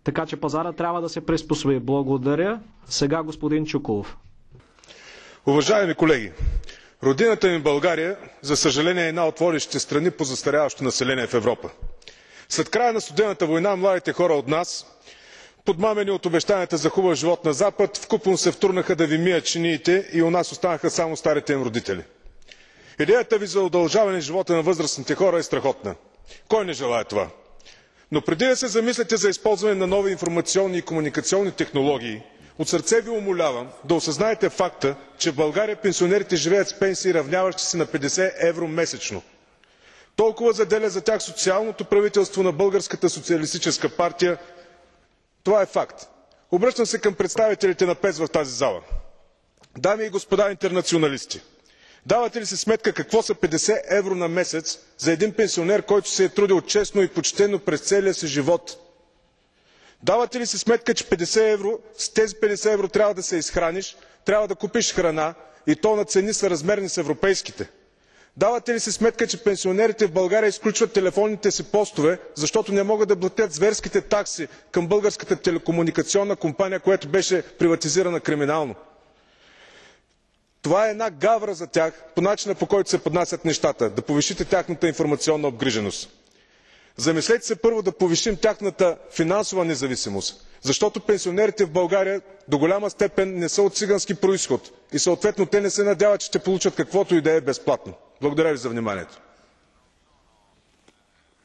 Така че пазара трябва да се приспособи. Благодаря. Сега господин Чуколов. Уважаеми колеги, родината ми България, за съжаление, е една от водещите страни по застаряващо население в Европа. След края на студената война младите хора от нас, подмамени от обещанията за хубав живот на Запад, вкупом се втурнаха да ви мият чиниите и у нас останаха само старите им родители. Идеята ви за удължаване живота на възрастните хора е страхотна. Кой не желае това? Но преди да се замислите за използване на нови информационни и комуникационни технологии, от сърце ви умолявам да осъзнаете факта, че в България пенсионерите живеят с пенсии, равняващи се на 50 евро месечно. Толкова заделя за тях социалното правителство на Българската социалистическа партия. Това е факт. Обръщам се към представителите на ПЕС в тази зала. Дами и господа интернационалисти, давате ли си сметка какво са 50 евро на месец за един пенсионер, който се е трудил честно и почтено през целия си живот? Давате ли си сметка, че 50 евро, с тези 50 евро трябва да се изхраниш, трябва да купиш храна и то на цени съразмерни с европейските? Давате ли си сметка, че пенсионерите в България изключват телефонните си постове, защото не могат да платят зверските такси към българската телекомуникационна компания, която беше приватизирана криминално? Това е една гавра за тях по начина, по който се поднасят нещата, да повишите тяхната информационна обгриженост. Замислете се първо да повишим тяхната финансова независимост, защото пенсионерите в България до голяма степен не са от цигански произход и съответно те не се надяват, че ще получат каквото и да е безплатно. Благодаря ви за вниманието.